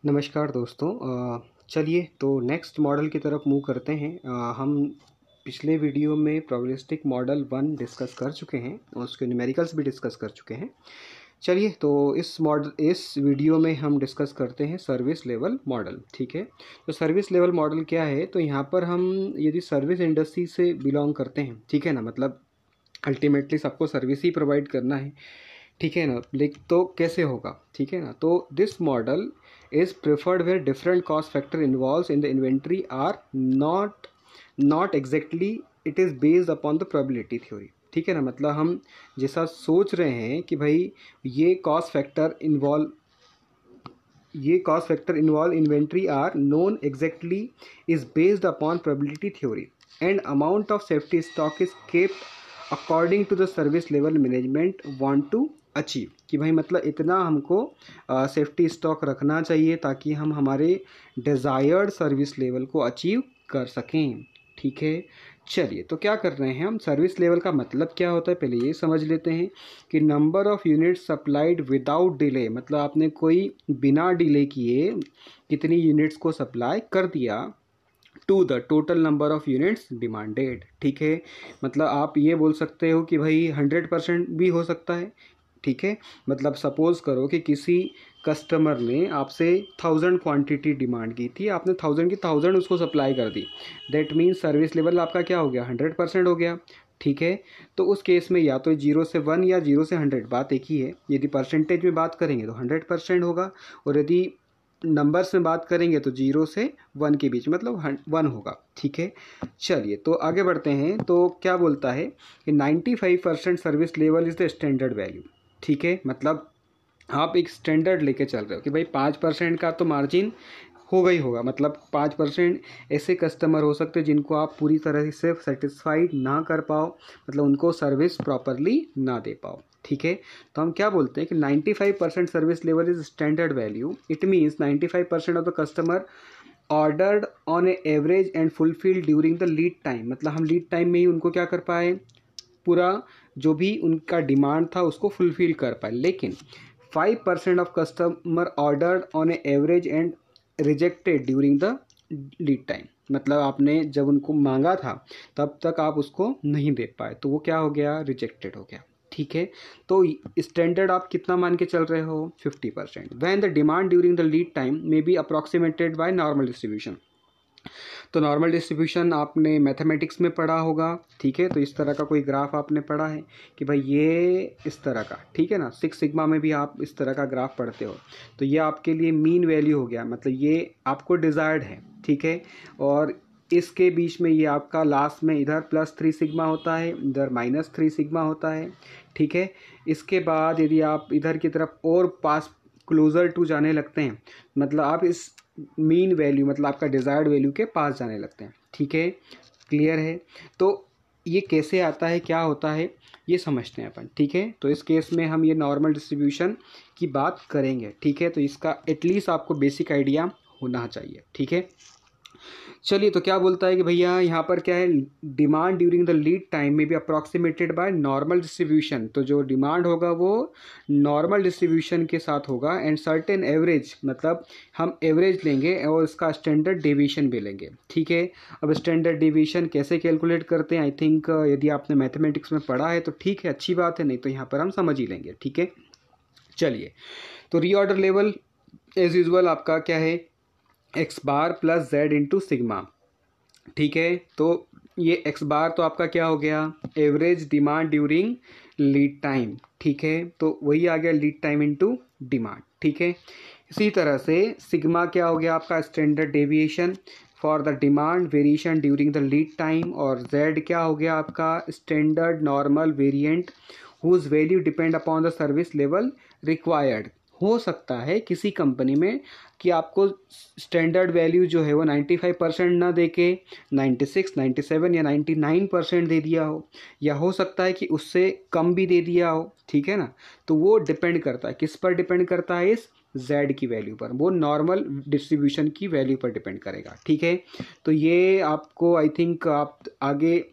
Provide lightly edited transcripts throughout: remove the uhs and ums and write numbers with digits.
नमस्कार दोस्तों। चलिए तो नेक्स्ट मॉडल की तरफ मूव करते हैं। हम पिछले वीडियो में प्रोबेबिलिस्टिक मॉडल 1 डिस्कस कर चुके हैं और उसके न्यूमेरिकल्स भी डिस्कस कर चुके हैं। चलिए तो इस वीडियो में हम डिस्कस करते हैं सर्विस लेवल मॉडल। ठीक है, तो सर्विस लेवल मॉडल क्या है? तो यहाँ पर हम यदि सर्विस इंडस्ट्री से बिलोंग करते हैं, ठीक है ना, मतलब अल्टीमेटली सबको सर्विस ही प्रोवाइड करना है, ठीक है ना, तो कैसे होगा? ठीक है ना, तो this model is preferred where different cost factor involves in the inventory are not exactly, it is based upon the probability theory. ठीक है ना, मतलब हम जैसा सोच रहे हैं कि भाई ये cost factor involve inventory are known exactly is based upon probability theory and amount of safety stock is kept according to the service level management want to achieve. कि भाई मतलब इतना हमको सेफ्टी स्टॉक रखना चाहिए ताकि हम हमारे डिज़ायर्ड सर्विस लेवल को अचीव कर सकें। ठीक है, चलिए तो क्या कर रहे हैं हम? सर्विस लेवल का मतलब क्या होता है पहले ये समझ लेते हैं कि number of units supplied without delay, मतलब आपने कोई बिना डिले किए कितनी यूनिट्स को सप्लाई कर दिया to the total number of units demanded. ठीक है, मतलब आप ये बोल सकते हो कि भाई 100% भी हो सकता है। ठीक है, मतलब सपोज़ करो कि किसी कस्टमर ने आपसे 1000 क्वांटिटी डिमांड की थी, आपने 1000 की 1000 उसको सप्लाई कर दी। दैट मीन्स सर्विस लेवल आपका क्या हो गया? 100% हो गया। ठीक है, तो उस केस में या तो 0 से 1 या 0 से 100, बात एक ही है। यदि परसेंटेज में बात करेंगे तो 100% होगा, और यदि नंबर्स में बात करेंगे तो 0 से 1 के बीच, मतलब 1 होगा। ठीक है, चलिए तो आगे बढ़ते हैं। तो क्या बोलता है कि 95% service level is the standard value. ठीक है, मतलब आप एक स्टैंडर्ड लेके चल रहे हो कि भाई 5% का तो मार्जिन होगा ही होगा। मतलब 5% ऐसे कस्टमर हो सकते हैं जिनको आप पूरी तरह से सेटिस्फाइड ना कर पाओ, मतलब उनको सर्विस प्रॉपरली ना दे पाओ। ठीक है, तो हम क्या बोलते हैं कि 95% service level is standard value. It means 95% of the customer ordered on A average and fulfil during the lead time, मतलब हम लीड टाइम में ही उनको क्या कर पाए, पूरा जो भी उनका डिमांड था उसको फुलफिल कर पाए। लेकिन 5% of customer ordered on A average and rejected during the lead time, मतलब आपने जब उनको मांगा था तब तक आप उसको नहीं दे पाए, तो वो क्या हो गया? रिजेक्टेड हो गया। ठीक है, तो स्टैंडर्ड आप कितना मान के चल रहे हो? 50%। When the demand during the lead time may be approximated by normal distribution. तो नॉर्मल डिस्ट्रीब्यूशन आपने मैथमेटिक्स में पढ़ा होगा। ठीक है, तो इस तरह का कोई ग्राफ आपने पढ़ा है कि भाई ये इस तरह का, ठीक है ना, 6 सिग्मा में भी आप इस तरह का ग्राफ पढ़ते हो। तो ये आपके लिए मीन वैल्यू हो गया, मतलब ये आपको डिज़ायर्ड है। ठीक है, और इसके बीच में ये आपका लास्ट में इधर +3 सिग्मा होता है, इधर -3 सिग्मा होता है। ठीक है, इसके बाद यदि आप इधर की तरफ और पास क्लोज़र टू जाने लगते हैं, मतलब आप इस मीन वैल्यू, मतलब आपका डिज़ायर्ड वैल्यू के पास जाने लगते हैं। ठीक है, क्लियर है? तो ये कैसे आता है, क्या होता है, ये समझते हैं अपन। ठीक है, तो इस केस में हम ये नॉर्मल डिस्ट्रीब्यूशन की बात करेंगे। ठीक है, तो इसका एटलीस्ट आपको बेसिक आइडिया होना चाहिए। ठीक है, चलिए तो क्या बोलता है कि भैया यहाँ पर क्या है, demand during the lead time में भी अप्रॉक्सीमेटेड बाय नॉर्मल डिस्ट्रीब्यूशन। तो जो डिमांड होगा वो नॉर्मल डिस्ट्रीब्यूशन के साथ होगा, एंड सर्टेन एवरेज, मतलब हम एवरेज लेंगे और इसका स्टैंडर्ड डेविएशन भी लेंगे। ठीक है, अब स्टैंडर्ड डेविएशन कैसे कैलकुलेट करते हैं, आई थिंक यदि आपने मैथमेटिक्स में पढ़ा है तो ठीक है, अच्छी बात है, नहीं तो यहाँ पर हम समझ ही लेंगे। ठीक है, चलिए तो रीऑर्डर लेवल एज यूजुअल आपका क्या है, एक्स बार प्लस जेड इंटू सिग्मा। ठीक है, तो ये एक्स बार तो आपका क्या हो गया, average demand during lead time. ठीक है, तो वही आ गया लीड टाइम इंटू डिमांड। ठीक है, इसी तरह से सिग्मा क्या हो गया आपका, standard deviation for the demand variation during the lead time, और जेड क्या हो गया आपका, standard normal variant whose value depend upon the service level required. हो सकता है किसी कंपनी में कि आपको स्टैंडर्ड वैल्यू जो है वो 95% ना दे के 96, 97 या 99% दे दिया हो, या हो सकता है कि उससे कम भी दे दिया हो। ठीक है ना, तो वो डिपेंड करता है, किस पर डिपेंड करता है, इस z की वैल्यू पर, वो नॉर्मल डिस्ट्रीब्यूशन की वैल्यू पर डिपेंड करेगा। ठीक है, तो ये आपको आई थिंक आप आगे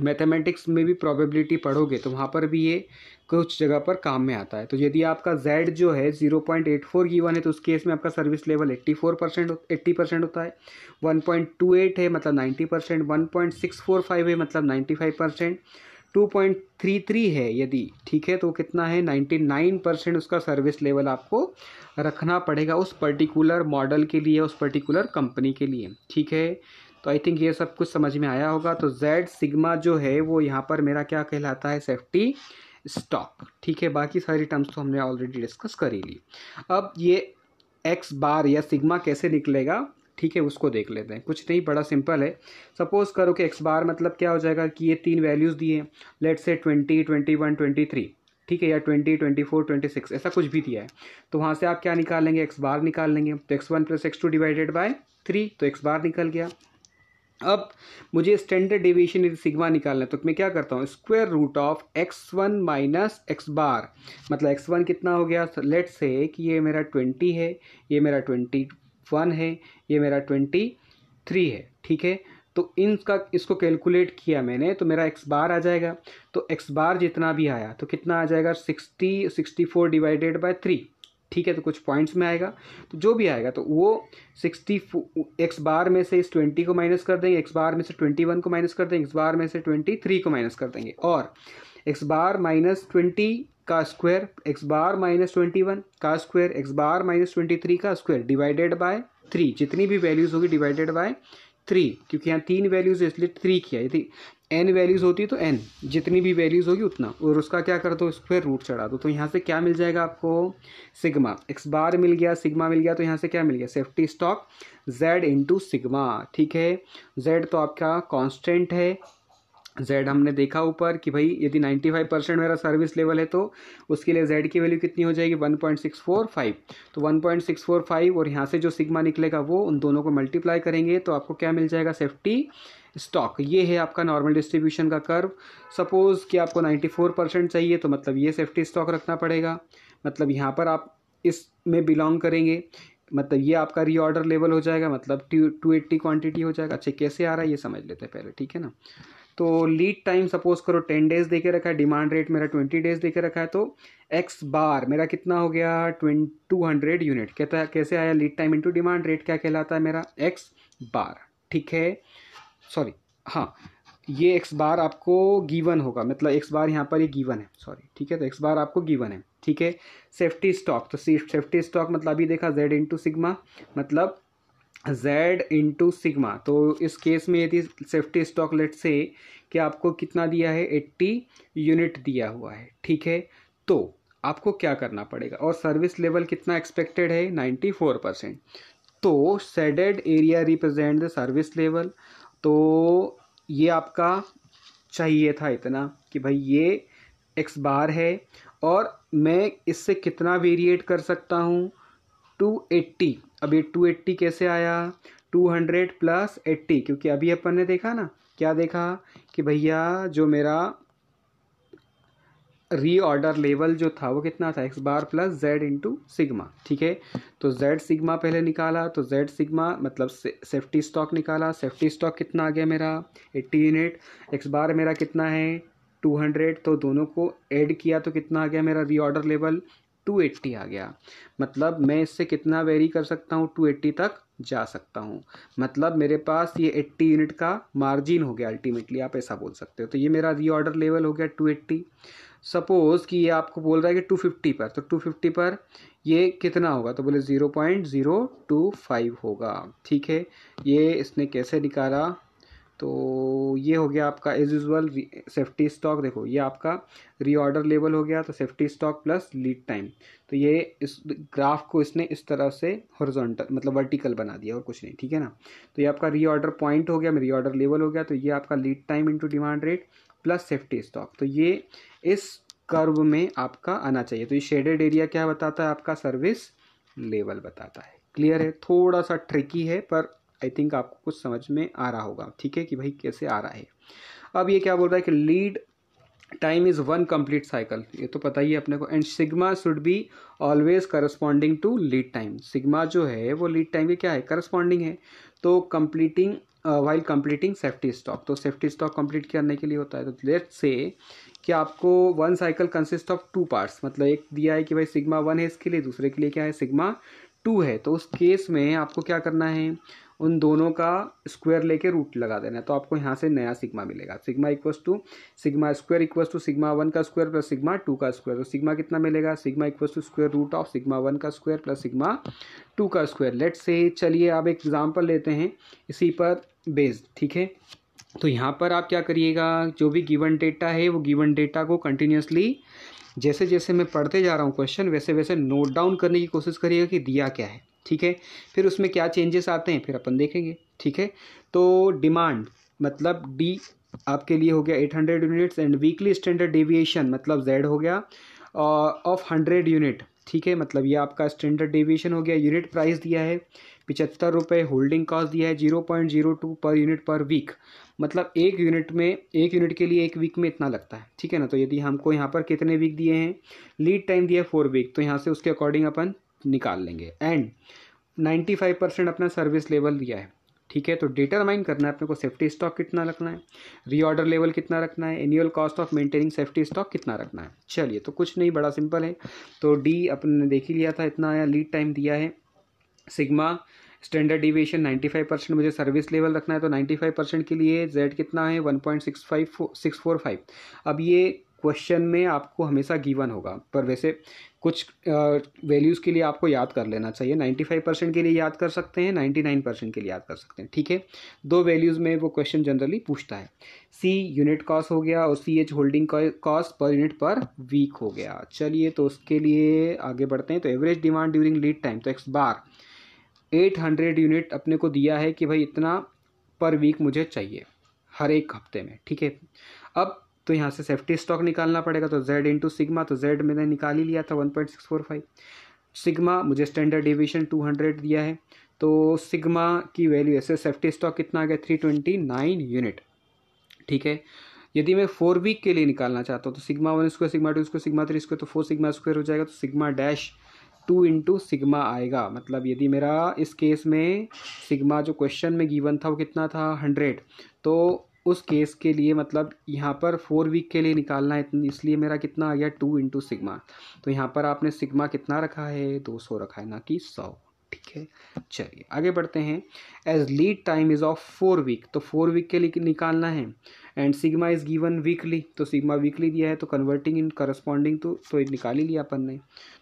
मैथमेटिक्स में भी प्रोबेबिलिटी पढ़ोगे तो वहाँ पर भी ये कुछ जगह पर काम में आता है। तो यदि आपका Z जो है 0.84 गिवन है तो उस केस में आपका सर्विस लेवल 80% होता है। 1.28 है मतलब 90%, 1.645 है मतलब 95%, 2.33 है यदि, ठीक है, तो कितना है 99% उसका सर्विस लेवल आपको रखना पड़ेगा उस पर्टिकुलर मॉडल के लिए, उस पर्टिकुलर कंपनी के लिए, ठीक है। तो आई थिंक ये सब कुछ समझ में आया होगा। तो Z सिग्मा जो है वो यहाँ पर मेरा क्या कहलाता है, सेफ्टी स्टॉक, ठीक है। बाकी सारी टर्म्स तो हमने ऑलरेडी डिस्कस कर ही ली। अब ये एक्स बार या सिग्मा कैसे निकलेगा, ठीक है, उसको देख लेते हैं। कुछ नहीं, बड़ा सिंपल है। सपोज करो कि एक्स बार मतलब क्या हो जाएगा कि ये 3 वैल्यूज़ दिए हैं, लेट्स से 20, 21, 23, ठीक है, या 20, 24, 26 ऐसा कुछ भी दिया है। तो वहाँ से आप क्या निकाल लेंगे, एक्स बार निकाल लेंगे। तो x1 + x2 डिवाइडेड बाय 3, तो एक्स बार निकल गया। अब मुझे स्टैंडर्ड डेविएशन यदि सिग्मा निकालना है तो मैं क्या करता हूँ, square root of x1 minus x bar, मतलब x1 कितना हो गया, लेट्स से कि ये मेरा 20 है, ये मेरा 21 है, ये मेरा 23 है, ठीक है। तो इनका इसको कैलकुलेट किया मैंने तो मेरा एक्स बार आ जाएगा। तो एक्स बार जितना भी आया तो कितना आ जाएगा, 64 डिवाइडेड बाय 3, ठीक है। तो कुछ पॉइंट्स में आएगा, तो जो भी आएगा तो वो 60 एक्स बार में से इस 20 को माइनस कर देंगे, एक्स बार में से 21 को माइनस कर देंगे, एक्स बार में से 23 को माइनस कर देंगे, और एक्स बार माइनस 20 का स्क्वायर, एक्स बार माइनस 21 का स्क्वायर, एक्स बार माइनस 23 का स्क्वायर डिवाइडेड बाय 3, जितनी भी वैल्यूज़ होगी डिवाइडेड बाय 3, क्योंकि यहाँ 3 वैल्यूज़ है इसलिए 3 किया। यदि n वैल्यूज़ होती तो n, जितनी भी वैल्यूज़ होगी उतना, और उसका क्या कर दो, स्क्वायर रूट चढ़ा दो। तो यहाँ से क्या मिल जाएगा आपको, सिग्मा, एक्स बार मिल गया, सिग्मा मिल गया, तो यहाँ से क्या मिल गया, safety stock z into sigma, ठीक है। z तो आपका कांस्टेंट है, z हमने देखा ऊपर कि भाई यदि 95% मेरा सर्विस लेवल है तो उसके लिए z की वैल्यू कितनी हो जाएगी, 1.645। तो 1.645 और यहाँ से जो सिग्मा निकलेगा वो उन दोनों को मल्टीप्लाई करेंगे तो आपको क्या मिल जाएगा, सेफ्टी स्टॉक। ये है आपका नॉर्मल डिस्ट्रीब्यूशन का कर्व। सपोज़ कि आपको 94% चाहिए तो मतलब ये सेफ्टी स्टॉक रखना पड़ेगा, मतलब यहाँ पर आप इसमें बिलोंग करेंगे, मतलब ये आपका रीऑर्डर लेवल हो जाएगा, मतलब 280 क्वांटिटी हो जाएगा। अच्छा कैसे आ रहा है ये समझ लेते हैं पहले, ठीक है ना। तो लीड टाइम सपोज करो 10 डेज देके रखा है, डिमांड रेट मेरा 20 डेज देके रखा है, तो एक्स बार मेरा कितना हो गया, 200 यूनिट। कहता है कैसे आया, lead time into demand rate क्या कहलाता है मेरा, एक्स बार, ठीक है। सॉरी, हाँ, ये एक्स बार आपको गिवन होगा, मतलब एक्स बार यहाँ पर ये गिवन है, सॉरी, ठीक है। तो एक्स बार आपको गिवन है, ठीक है। सेफ्टी स्टॉक, तो सेफ्टी स्टॉक मतलब अभी देखा z इंटू सिग्मा, मतलब z इंटू सिग्मा। तो इस केस में यदि सेफ्टी स्टॉक लेट से कि आपको कितना दिया है, 80 यूनिट दिया हुआ है, ठीक है। तो आपको क्या करना पड़ेगा, और सर्विस लेवल कितना एक्सपेक्टेड है, 94%। तो shaded area represent the service level. तो ये आपका चाहिए था इतना कि भाई ये एक्स बार है और मैं इससे कितना वेरिएट कर सकता हूँ, 280। अब ये 280 कैसे आया, 200 + 80, क्योंकि अभी अपन ने देखा ना, क्या देखा कि भैया जो मेरा रीऑर्डर लेवल जो था वो कितना था, एक्स बार + z इंटू सिग्मा, ठीक है। तो z सिग्मा पहले निकाला, तो z सिग्मा मतलब सेफ्टी स्टॉक निकाला, सेफ्टी स्टॉक कितना आ गया मेरा, 80 यूनिट, एक्स बार मेरा कितना है 200, तो दोनों को ऐड किया तो कितना आ गया मेरा रीऑर्डर लेवल, 280 आ गया। मतलब मैं इससे कितना वेरी कर सकता हूँ, 280 तक जा सकता हूँ, मतलब मेरे पास ये 80 यूनिट का मार्जिन हो गया अल्टीमेटली, आप ऐसा बोल सकते हो। तो ये मेरा रीऑर्डर लेवल हो गया 280। सपोज़ कि ये आपको बोल रहा है कि 250 पर, तो 250 पर ये कितना होगा, तो बोले 0.025 होगा, ठीक है। ये इसने कैसे निकाला, तो ये हो गया आपका एज यूजुअल सेफ्टी स्टॉक। देखो ये आपका रीऑर्डर लेवल हो गया, तो safety stock plus lead time. तो ये इस ग्राफ को इसने इस तरह से हॉरिजॉन्टल मतलब वर्टिकल बना दिया और कुछ नहीं, ठीक है ना। तो ये आपका रीऑर्डर पॉइंट हो गया, रीऑर्डर लेवल हो गया, तो ये आपका lead time into demand rate plus safety stock. तो ये इस कर्व में आपका आना चाहिए। तो ये शेडेड एरिया क्या बताता है, आपका सर्विस लेवल बताता है। क्लियर है, थोड़ा सा ट्रिकी है पर आई थिंक आपको कुछ समझ में आ रहा होगा, ठीक है, कि भाई कैसे आ रहा है। अब ये क्या बोल रहा है कि lead time is 1 complete cycle, ये तो पता ही है अपने को, and sigma should be always corresponding to lead time. Sigma जो है वो लीड टाइम के क्या है, करस्पॉन्डिंग है। तो completing while completing safety stock. तो सेफ्टी स्टॉक कंप्लीट करने के लिए होता है, तो लेट्स से कि आपको one cycle consist of two parts, मतलब एक दिया है कि भाई सिग्मा 1 है इसके लिए, दूसरे के लिए क्या है सिग्मा 2 है। तो उस केस में आपको क्या करना है, उन दोनों का स्क्वायर लेके रूट लगा देना है, तो आपको यहाँ से नया सिग्मा मिलेगा। Sigma equals to sigma square equals to sigma 1 का स्क्वायर प्लस सिग्मा 2 का स्क्वायर। तो सिग्मा कितना मिलेगा, sigma equals to square root of sigma 1 का स्क्वायर प्लस सिग्मा 2 का स्क्वायर। लेट्स से चलिए अब एक एग्जाम्पल लेते हैं इसी पर बेस्ड, ठीक है। तो यहाँ पर आप क्या करिएगा, जो भी गिवन डेटा है वो गिवन डेटा को कंटिन्यूसली जैसे जैसे मैं पढ़ते जा रहा हूँ क्वेश्चन, वैसे वैसे नोट डाउन करने की कोशिश करिएगा कि दिया क्या है, ठीक है। फिर उसमें क्या चेंजेस आते हैं फिर अपन देखेंगे, ठीक है। तो डिमांड मतलब डी आपके लिए हो गया 800 units and weekly standard deviation मतलब जेड हो गया ऑफ 100 यूनिट, ठीक है। मतलब ये आपका स्टैंडर्ड डेविएशन हो गया। यूनिट प्राइस दिया है 75 रुपये, होल्डिंग कॉस्ट दिया है 0.02 पर यूनिट पर वीक, मतलब एक यूनिट के लिए एक वीक में इतना लगता है, ठीक है ना। तो यदि हमको यहाँ पर कितने वीक दिए हैं, लीड टाइम दिया है 4 वीक, तो यहाँ से उसके अकॉर्डिंग अपन निकाल लेंगे। एंड 95% अपना सर्विस लेवल दिया है, ठीक है। तो डिटरमाइन करना है अपने को सेफ्टी स्टॉक कितना रखना है, रीऑर्डर लेवल कितना रखना है, annual cost of maintaining safety stock कितना रखना है। चलिए, तो कुछ नहीं, बड़ा सिंपल है। तो डी अपन ने देख ही लिया था, इतना आया। लीड टाइम दिया है सिग्मा, स्टैंडर्ड डिविएशन 95% मुझे सर्विस लेवल रखना है, तो 95% के लिए जेड कितना है 1.645। अब ये क्वेश्चन में आपको हमेशा गिवन होगा, पर वैसे कुछ वैल्यूज़ के लिए आपको याद कर लेना चाहिए। 95% के लिए याद कर सकते हैं, 99% के लिए याद कर सकते हैं, ठीक है। दो वैल्यूज़ में वो क्वेश्चन जनरली पूछता है। सी यूनिट कॉस्ट हो गया और C H holding cost per unit per week हो गया। चलिए, तो उसके लिए आगे बढ़ते हैं। तो average demand during lead time, तो एक्स बार 800 यूनिट अपने को दिया है कि भाई इतना पर वीक मुझे चाहिए हर एक हफ्ते में, ठीक है। अब तो यहाँ से सेफ्टी स्टॉक निकालना पड़ेगा, तो z इंटू सिग्मा, तो z मैंने निकाल ही लिया था 1.645। सिग्मा मुझे स्टैंडर्ड डिविएशन 200 दिया है, तो सिग्मा की वैल्यू ऐसे सेफ्टी स्टॉक कितना आ गया 329 यूनिट, ठीक है। यदि मैं 4 वीक के लिए निकालना चाहता हूँ तो sigma 1 square sigma 2 square sigma 3 square, तो 4 सिग्मा स्क्वायर हो जाएगा, तो सिग्मा डैश 2 इंटू सिग्मा आएगा। मतलब यदि मेरा इस केस में सिग्मा जो क्वेश्चन में गिवन था वो कितना था 100, तो उस केस के लिए मतलब यहाँ पर 4 वीक के लिए निकालना है, इसलिए मेरा कितना आ गया 2 इंटू सिग्मा। तो यहाँ पर आपने सिग्मा कितना रखा है 200 रखा है, ना कि 100, ठीक है। चलिए आगे बढ़ते हैं। As lead time is of 4 week, तो 4 वीक के लिए निकालना है। And sigma is given weekly, तो सिग्मा वीकली दिया है, तो कन्वर्टिंग इन करस्पॉन्डिंग तो निकाल ही लिया अपन ने।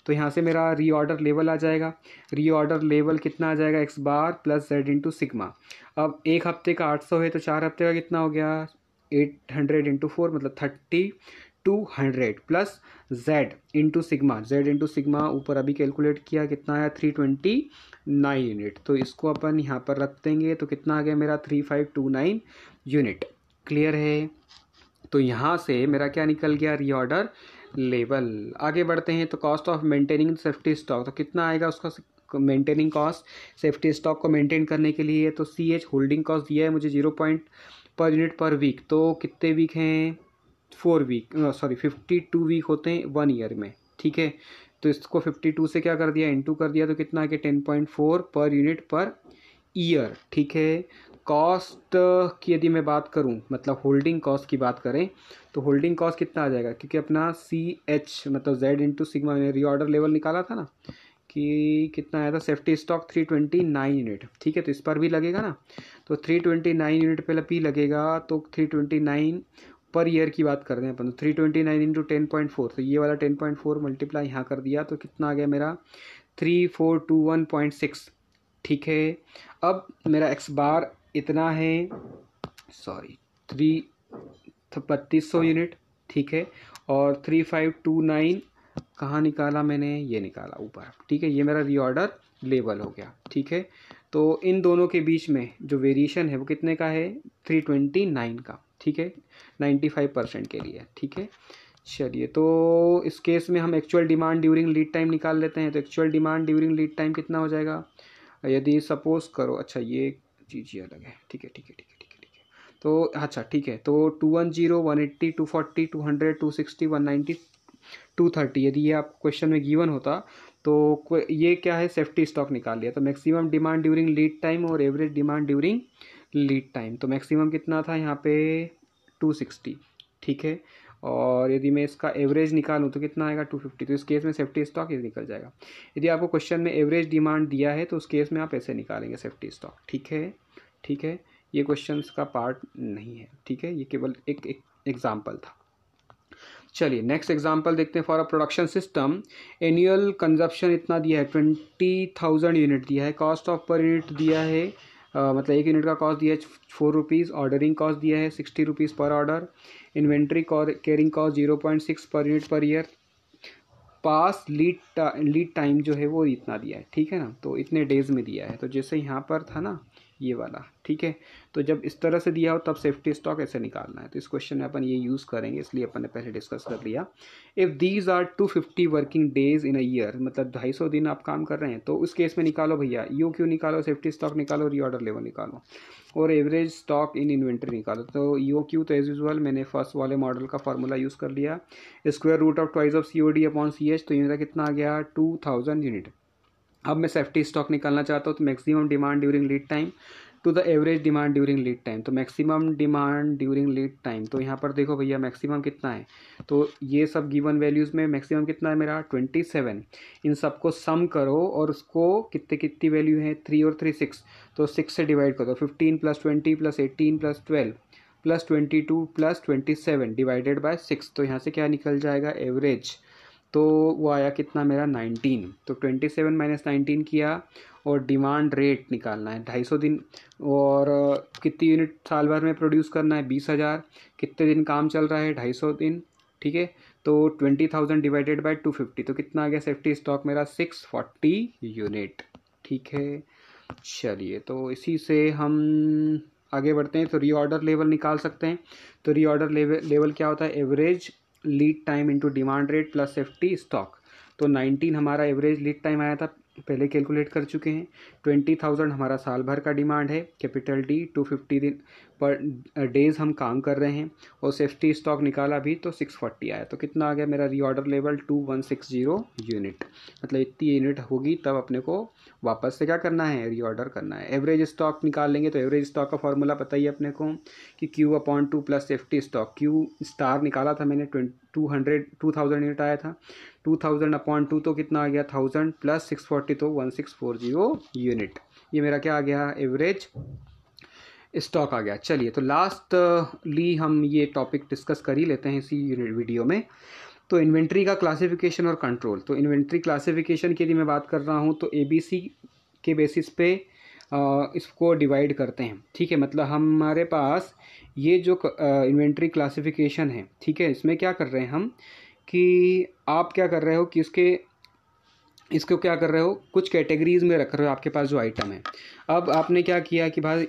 तो यहाँ से मेरा रीऑर्डर लेवल आ जाएगा। रीऑर्डर लेवल कितना आ जाएगा एक्स बार प्लस जेड इंटू सिग्मा। अब एक हफ्ते का 800 है, तो 4 हफ्ते का कितना हो गया 800 इंटू 4 मतलब 3200 plus z into sigma. z into sigma ऊपर अभी कैलकुलेट किया, कितना आया 329 यूनिट। तो इसको अपन यहाँ पर रख देंगे, तो कितना आ गया मेरा 3529 यूनिट। क्लियर है। तो यहाँ से मेरा क्या निकल गया रीऑर्डर लेवल। आगे बढ़ते हैं। तो cost of maintaining safety stock, तो कितना आएगा उसका मेंटेनिंग कॉस्ट सेफ्टी स्टॉक को मेंटेन करने के लिए। तो सी एच होल्डिंग कॉस्ट दिया है मुझे 0 पर यूनिट पर वीक, तो कितने वीक हैं 4 वीक, सॉरी 52 वीक होते हैं 1 ईयर में, ठीक है। तो इसको 52 से क्या कर दिया इंटू कर दिया, तो कितना आ गया 10.4 पर यूनिट पर ईयर, ठीक है। कॉस्ट की यदि मैं बात करूं, मतलब होल्डिंग कॉस्ट की बात करें, तो होल्डिंग कॉस्ट कितना आ जाएगा, क्योंकि अपना सी एच मतलब जेड इंटू सिग्मा में रीऑर्डर लेवल निकाला था ना, कि कितना आया था सेफ्टी स्टॉक 329 यूनिट, ठीक है। तो इस पर भी लगेगा ना, तो 329 यूनिट पे भी लगेगा, तो 329 पर ईयर की बात कर रहे हैं अपन। तो 329 इंटू 10.4, तो ये वाला 10.4 मल्टीप्लाई यहाँ कर दिया, तो कितना आ गया मेरा 3421.6, ठीक है। अब मेरा एक्स बार इतना है, सॉरी 3200 यूनिट, ठीक है। और 3529 कहाँ निकाला मैंने, ये निकाला ऊपर, ठीक है। ये मेरा रीऑर्डर लेवल हो गया, ठीक है। तो इन दोनों के बीच में जो वेरिएशन है वो कितने का है 329 का, ठीक है, 95% के लिए, ठीक है। चलिए, तो इस केस में हम actual demand during lead time निकाल लेते हैं। तो actual demand during lead time कितना हो जाएगा, यदि सपोज करो, अच्छा ये चीज़ अलग है, ठीक है ठीक है ठीक है ठीक है ठीक है। तो अच्छा ठीक है, तो 210 180 240 200 260 190 230 यदि ये आप क्वेश्चन में गिवन होता, तो ये क्या है सेफ्टी स्टॉक निकाल लिया। तो maximum demand during lead time और average demand during lead time, तो मैक्सिमम कितना था यहाँ पे 260, ठीक है। और यदि मैं इसका एवरेज निकालूँ तो कितना आएगा 250, तो इस केस में सेफ्टी स्टॉक ये निकल जाएगा। यदि आपको क्वेश्चन में एवरेज डिमांड दिया है तो उस केस में आप ऐसे निकालेंगे सेफ्टी स्टॉक, ठीक है, ठीक है। ये क्वेश्चन का पार्ट नहीं है, ठीक है, ये केवल एक एग्जाम्पल था। चलिए नेक्स्ट एग्जांपल देखते हैं। For a production system annual consumption इतना दिया है 20,000 यूनिट दिया है, कॉस्ट ऑफ पर यूनिट दिया है मतलब एक यूनिट का कॉस्ट दिया है 4 रुपीज़, ऑर्डरिंग कॉस्ट दिया है 60 रुपीज़ पर ऑर्डर, इन्वेंट्री कैरिंग कॉस्ट 0.6 पर यूनिट पर ईयर, पास लीड टाइम जो है वो इतना दिया है, ठीक है ना, तो इतने डेज में दिया है। तो जैसे यहाँ पर था ना ये वाला, ठीक है, तो जब इस तरह से दिया हो तब सेफ्टी स्टॉक ऐसे निकालना है। तो इस क्वेश्चन में अपन ये यूज़ करेंगे, इसलिए अपन ने पहले डिस्कस कर लिया। If these are 250 working days in a year, मतलब 250 दिन आप काम कर रहे हैं, तो उस केस में निकालो भैया यू क्यू निकालो, सेफ्टी स्टॉक निकालो, रीऑर्डर लेवल निकालो और एवरेज स्टॉक इन इन्वेंट्री निकालो। तो यू क्यू तो एज यूजुअल मैंने फर्स्ट वाले मॉडल का फार्मूला यूज़ कर लिया, square root of twice of COD upon CH, तो ये मेरा कितना आ गया 2000 यूनिट। अब मैं सेफ्टी स्टॉक निकालना चाहता हूँ, तो maximum demand during lead time to the average demand during lead time, तो maximum demand during lead time, तो यहाँ पर देखो भैया मैक्सिमम कितना है, तो ये सब गिवन वैल्यूज़ में मैक्सिमम कितना है मेरा 27, इन सबको सम करो और उसको कितनी वैल्यू है 3 और 3 6, तो 6 से डिवाइड करो, 15 + 20 + 18 + 12 + 22 + 27 डिवाइडेड बाय 6, तो यहाँ से क्या निकल जाएगा एवरेज, तो वो आया कितना मेरा 19, तो 27 - 19 किया और डिमांड रेट निकालना है 250 दिन, और कितनी यूनिट साल भर में प्रोड्यूस करना है 20,000, कितने दिन काम चल रहा है 250 दिन, ठीक है, तो 20,000 डिवाइडेड बाय 250, तो कितना आ गया सेफ्टी स्टॉक मेरा 640 यूनिट, ठीक है। चलिए तो इसी से हम आगे बढ़ते हैं। तो रीऑर्डर लेवल निकाल सकते हैं। तो रीऑर्डर लेवल क्या होता है, average lead time into demand rate plus safety stock. तो 19 हमारा एवरेज लीड टाइम आया था, पहले कैलकुलेट कर चुके हैं। 20,000 हमारा साल भर का डिमांड है, कैपिटल डी, 250 दिन पर डेज हम काम कर रहे हैं, और सेफ्टी स्टॉक निकाला भी तो 640 आया। तो कितना आ गया मेरा रीऑर्डर लेवल 2160 यूनिट, मतलब इतनी यूनिट होगी तब अपने को वापस से क्या करना है, रीऑर्डर करना है। एवरेज स्टॉक निकाल लेंगे, तो एवरेज स्टॉक का फॉर्मूला पता ही अपने को कि Q/2 plus safety stock. Q star निकाला था मैंने 2000 यूनिट आया था, 2000/2 तो कितना आ गया 1000 प्लस 640 तो 1640 यूनिट। ये मेरा क्या आ गया एवरेज स्टॉक आ गया। चलिए तो लास्टली हम ये टॉपिक डिस्कस कर ही लेते हैं इसी वीडियो में। तो इन्वेंट्री का क्लासिफिकेशन और कंट्रोल। तो इन्वेंट्री क्लासिफिकेशन की यदि मैं बात कर रहा हूँ तो ABC के बेसिस पे इसको डिवाइड करते हैं, ठीक है। मतलब हमारे पास ये जो इन्वेंट्री क्लासिफिकेशन है, ठीक है, इसमें क्या कर रहे हैं हम कि आप क्या कर रहे हो कि इसको क्या कर रहे हो, कुछ कैटेगरीज में रख रहे हो आपके पास जो आइटम है। अब आपने क्या किया कि भाई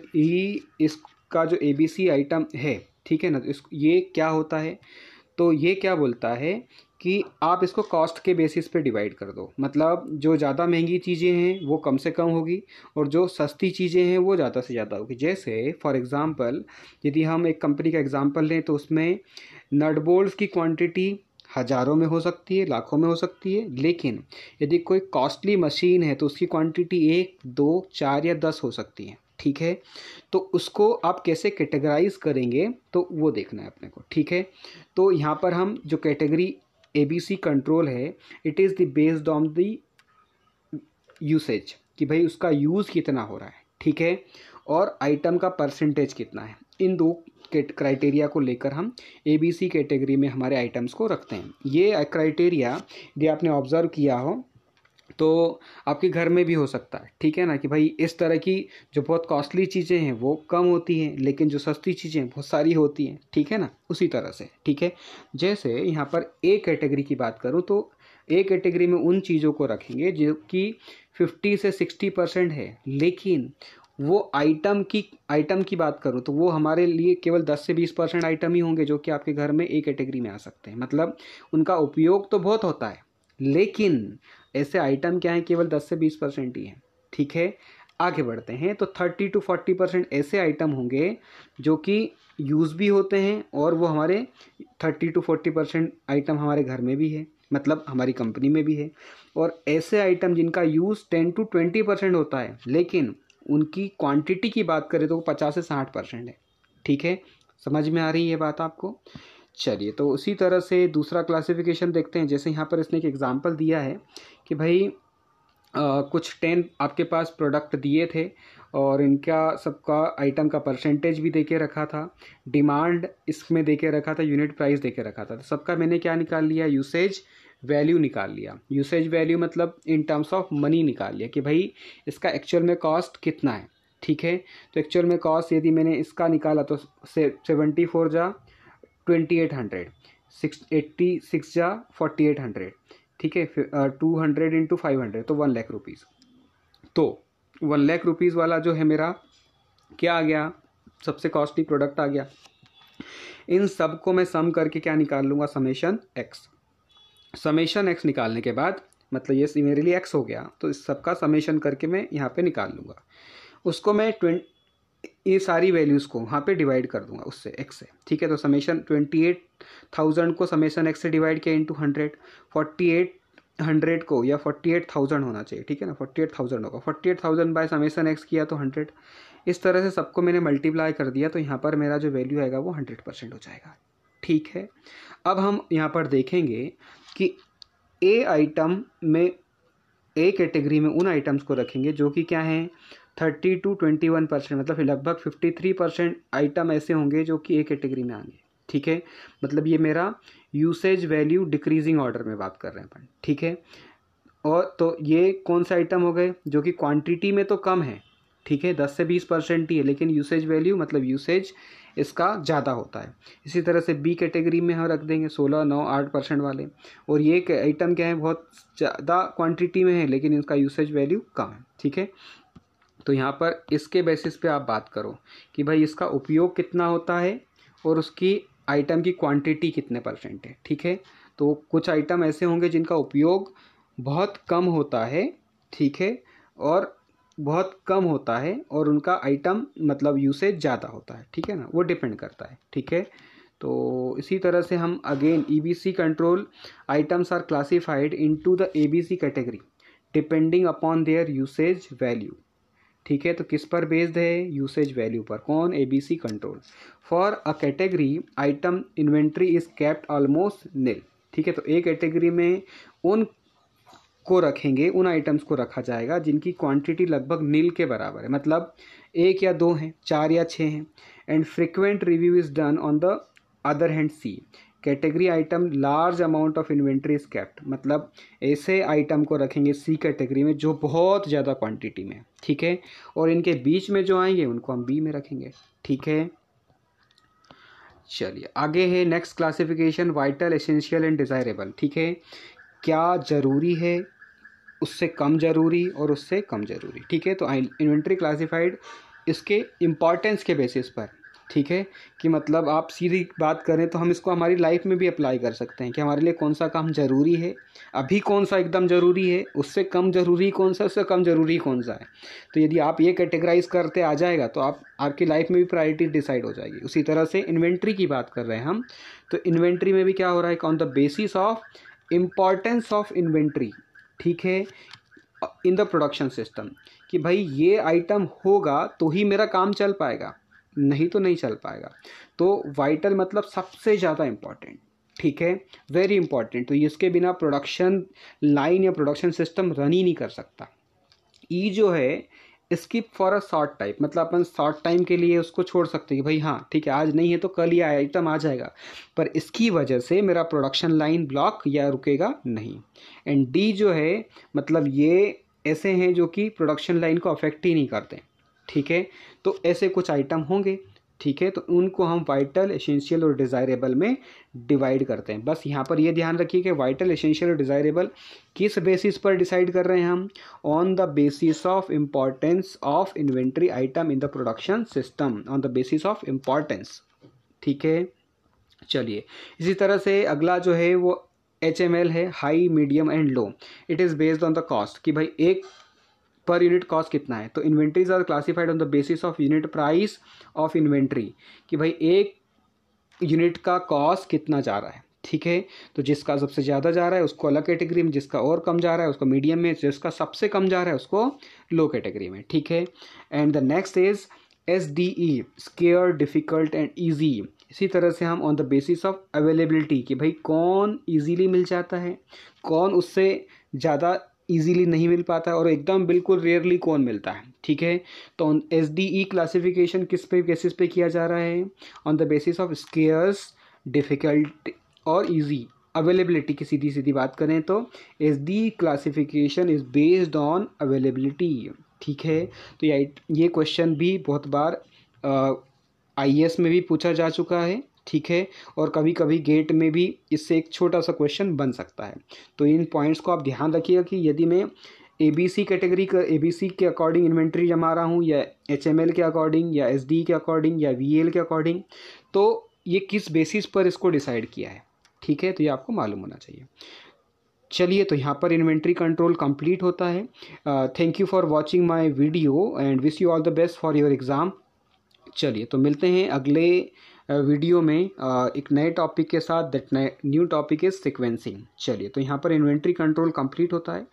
इसका जो ABC आइटम है, ठीक है ना, तो ये क्या होता है, तो ये क्या बोलता है कि आप इसको कॉस्ट के बेसिस पे डिवाइड कर दो। मतलब जो ज़्यादा महंगी चीज़ें हैं वो कम से कम होगी और जो सस्ती चीज़ें हैं वो ज़्यादा से ज़्यादा होगी। जैसे फॉर एग्ज़ाम्पल यदि हम एक कंपनी का एग्ज़ाम्पल लें तो उसमें नट बोल्ट्स की क्वांटिटी हज़ारों में हो सकती है, लाखों में हो सकती है, लेकिन यदि कोई कॉस्टली मशीन है तो उसकी क्वांटिटी 1, 2, 4 या 10 हो सकती है, ठीक है। तो उसको आप कैसे कैटेगराइज करेंगे तो वो देखना है अपने को, ठीक है। तो यहाँ पर हम जो कैटेगरी ABC कंट्रोल है, it is the based on the usage, कि भाई उसका यूज़ कितना हो रहा है, ठीक है, और आइटम का परसेंटेज कितना है। इन दो क्राइटेरिया को लेकर हम ABC कैटेगरी में हमारे आइटम्स को रखते हैं। ये क्राइटेरिया यदि आपने ऑब्जर्व किया हो तो आपके घर में भी हो सकता है, ठीक है ना, कि भाई इस तरह की जो बहुत कॉस्टली चीज़ें हैं वो कम होती हैं, लेकिन जो सस्ती चीज़ें बहुत सारी होती हैं, ठीक है ना, उसी तरह से, ठीक है। जैसे यहाँ पर A कैटेगरी की बात करूँ तो A कैटेगरी में उन चीज़ों को रखेंगे जो कि 50 से 60% है, लेकिन वो आइटम की बात करूँ तो वो हमारे लिए केवल 10 से 20% आइटम ही होंगे जो कि आपके घर में A कैटेगरी में आ सकते हैं। मतलब उनका उपयोग तो बहुत होता है, लेकिन ऐसे आइटम क्या हैं, केवल 10 से 20% ही हैं, ठीक है। आगे बढ़ते हैं तो 30 to 40% ऐसे आइटम होंगे जो कि यूज़ भी होते हैं और वो हमारे 30 to 40% आइटम हमारे घर में भी है, मतलब हमारी कंपनी में भी है। और ऐसे आइटम जिनका यूज़ 10 to 20% होता है, लेकिन उनकी क्वांटिटी की बात करें तो वो 50 से 60% है। ठीक है, समझ में आ रही है ये बात आपको? चलिए, तो उसी तरह से दूसरा क्लासिफिकेशन देखते हैं। जैसे यहाँ पर इसने एक एग्जांपल दिया है कि भाई कुछ 10 आपके पास प्रोडक्ट दिए थे और इनका सबका आइटम का परसेंटेज भी देके रखा था, डिमांड इसमें देके रखा था, यूनिट प्राइस देके रखा था। तो सबका मैंने क्या निकाल लिया? यूसेज वैल्यू निकाल लिया। यूसेज वैल्यू मतलब इन टर्म्स ऑफ मनी निकाल लिया कि भाई इसका एक्चुअल में कॉस्ट कितना है। ठीक है, तो एक्चुअल में कॉस्ट यदि मैंने इसका निकाला तो 74 जा 2800, 686 जा 4800, ठीक है, फिर 200 इंटू 500 तो 1 लाख रुपीज़। तो 1 लाख रुपीज़ वाला जो है मेरा क्या आ गया? सबसे कॉस्टली प्रोडक्ट आ गया। इन सब को मैं सम करके क्या निकाल लूँगा? Summation x. समेशन एक्स निकालने के बाद मतलब ये मेरे लिए एक्स हो गया, तो इस सब का समेशन करके मैं यहाँ पे निकाल लूँगा। उसको मैं ये सारी वैल्यूज़ को वहाँ पे डिवाइड कर दूंगा उससे एक्स से। ठीक है, तो समेशन 28,000 को समेशन एक्स से डिवाइड किया इंटू 100, 4800 को या 48,000 होना चाहिए। ठीक है ना, 48,000 होगा, 48,000 बाय समेशन एक्स किया तो 100। इस तरह से सबको मैंने मल्टीप्लाई कर दिया, तो यहाँ पर मेरा जो वैल्यू आएगा वो 100% हो जाएगा। ठीक है, अब हम यहाँ पर देखेंगे कि ए आइटम में, ए कैटेगरी में उन आइटम्स को रखेंगे जो कि क्या हैं 30 to 21%, मतलब लगभग 53% आइटम ऐसे होंगे जो कि ए कैटेगरी में आएंगे। ठीक है, मतलब ये मेरा यूसेज वैल्यू डिक्रीजिंग ऑर्डर में बात कर रहे हैं अपन। ठीक है, और तो ये कौन से आइटम हो गए जो कि क्वांटिटी में तो कम है, ठीक है, 10 से 20% ही है, लेकिन यूसेज वैल्यू मतलब यूसेज इसका ज़्यादा होता है। इसी तरह से बी कैटेगरी में हम रख देंगे 16, 9, 8% वाले। और ये आइटम क्या है, बहुत ज़्यादा क्वांटिटी में है लेकिन इसका यूसेज वैल्यू कम है। ठीक है, तो यहाँ पर इसके बेसिस पे आप बात करो कि भाई इसका उपयोग कितना होता है और उसकी आइटम की क्वांटिटी कितने % है। ठीक है, तो कुछ आइटम ऐसे होंगे जिनका उपयोग बहुत कम होता है, ठीक है, और बहुत कम होता है और उनका आइटम मतलब यूसेज ज़्यादा होता है। ठीक है ना, वो डिपेंड करता है। ठीक है, तो इसी तरह से हम again EBC control items are classified into the ABC category depending upon their usage value. ठीक है, तो किस पर बेस्ड है? यूसेज वैल्यू पर। कौन? ABC control. For a category item inventory is kept almost nil. ठीक है, तो ए कैटेगरी में उन को रखेंगे, उन आइटम्स को रखा जाएगा जिनकी क्वांटिटी लगभग नील के बराबर है, मतलब 1 या 2 हैं, 4 या 6 हैं। And frequent review is done on the other hand C category item large amount of inventory is kept, मतलब ऐसे आइटम को रखेंगे सी कैटेगरी में जो बहुत ज़्यादा क्वांटिटी में। ठीक है, और इनके बीच में जो आएंगे उनको हम बी में रखेंगे। ठीक है, चलिए आगे है next classification vital, essential and desirable. ठीक है, क्या ज़रूरी है, उससे कम ज़रूरी और उससे कम ज़रूरी। ठीक है, तो इन्वेंट्री क्लासिफाइड इसके इम्पॉर्टेंस के बेसिस पर। ठीक है, कि मतलब आप सीधी बात करें तो हम इसको हमारी लाइफ में भी अप्लाई कर सकते हैं कि हमारे लिए कौन सा काम ज़रूरी है, अभी कौन सा एकदम ज़रूरी है, उससे कम ज़रूरी कौन सा, उससे कम ज़रूरी कौन सा है। तो यदि आप ये कैटेगराइज करते आ जाएगा तो आपकी लाइफ में भी प्रायोरिटी डिसाइड हो जाएगी। उसी तरह से इन्वेंट्री की बात कर रहे हैं हम, तो इन्वेंट्री में भी क्या हो रहा है, on the basis of importance of inventory. ठीक है, इन द प्रोडक्शन सिस्टम, कि भाई ये आइटम होगा तो ही मेरा काम चल पाएगा, नहीं तो नहीं चल पाएगा। तो वाइटल मतलब सबसे ज़्यादा इम्पॉर्टेंट। ठीक है, वेरी इंपॉर्टेंट, तो इसके बिना प्रोडक्शन लाइन या प्रोडक्शन सिस्टम रन ही नहीं कर सकता। ई जो है skip for a short time, मतलब अपन शॉर्ट टाइम के लिए उसको छोड़ सकते हैं कि भाई हाँ ठीक है आज नहीं है तो कल ये आइटम आ जाएगा, पर इसकी वजह से मेरा प्रोडक्शन लाइन ब्लॉक या रुकेगा नहीं। एंड डी जो है मतलब ये ऐसे हैं जो कि प्रोडक्शन लाइन को अफेक्ट ही नहीं करते। ठीक है, तो ऐसे कुछ आइटम होंगे। ठीक है, तो उनको हम वाइटल, एसेंशियल और डिज़ायरेबल में डिवाइड करते हैं। बस यहाँ पर ये ध्यान रखिए कि वाइटल, एसेंशियल और डिज़ायरेबल किस बेसिस पर डिसाइड कर रहे हैं हम, on the basis of importance of inventory item in the production system, on the basis of importance. ठीक है, चलिए इसी तरह से अगला जो है वो HML है, high, medium and low. It is based on the cost, कि भाई एक पर यूनिट कॉस्ट कितना है। तो inventories are classified on the basis of unit price of inventory, कि भाई एक यूनिट का कॉस्ट कितना जा रहा है। ठीक है। तो जिसका सबसे ज़्यादा जा रहा है उसको अलग कैटेगरी में, जिसका और कम जा रहा है उसको मीडियम में, जिसका सबसे कम जा रहा है उसको लो कैटेगरी में, ठीक है। And the next is SDE, square, difficult and easy. इसी तरह से हम on the basis of availability कि भाई कौन ईजीली मिल जाता है, कौन उससे ज़्यादा ईजीली नहीं मिल पाता है, और एकदम बिल्कुल रेयरली कौन मिलता है, ठीक है। तो SDE क्लासिफिकेशन किस पे बेसिस पे किया जा रहा है, on the basis of scarce, difficult और इजी। अवेलेबिलिटी की सीधी सीधी बात करें तो SD classification is based on availability, ठीक है। तो ये क्वेश्चन भी बहुत बार IAS में भी पूछा जा चुका है, ठीक है, और कभी कभी गेट में भी इससे एक छोटा सा क्वेश्चन बन सकता है। तो इन पॉइंट्स को आप ध्यान रखिएगा कि यदि मैं ABC कैटेगरी का ABC के अकॉर्डिंग इन्वेंट्री जमा रहा हूँ, या HML के अकॉर्डिंग, या SD के अकॉर्डिंग, या VL के अकॉर्डिंग, तो ये किस बेसिस पर इसको डिसाइड किया है, ठीक है। तो ये आपको मालूम होना चाहिए। चलिए, तो यहाँ पर इन्वेंट्री कंट्रोल कंप्लीट होता है। Thank you for watching my video and wish you all the best for your exam. चलिए, तो मिलते हैं अगले वीडियो में एक नए टॉपिक के साथ। That new topic is sequencing. चलिए, तो यहाँ पर इन्वेंट्री कंट्रोल कंप्लीट होता है।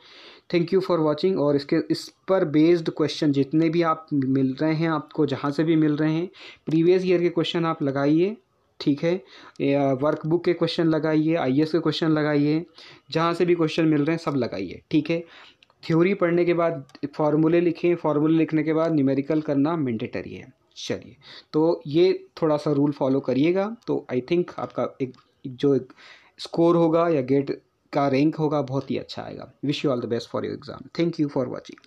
Thank you for watching. और इस पर बेस्ड क्वेश्चन जितने भी आप मिल रहे हैं, आपको जहाँ से भी मिल रहे हैं, प्रीवियस ईयर के क्वेश्चन आप लगाइए, ठीक है। वर्कबुक के क्वेश्चन लगाइए, IAS के क्वेश्चन लगाइए, जहाँ से भी क्वेश्चन मिल रहे हैं सब लगाइए, ठीक है। थ्योरी पढ़ने के बाद फॉर्मूले लिखें, फॉर्मूले लिखने के बाद न्यूमेरिकल करना मैंडेटरी है। चलिए, तो ये थोड़ा सा रूल फॉलो करिएगा, तो आई थिंक आपका एक जो स्कोर होगा या गेट का रैंक होगा बहुत ही अच्छा आएगा। Wish you all the best for your exam. Thank you for watching.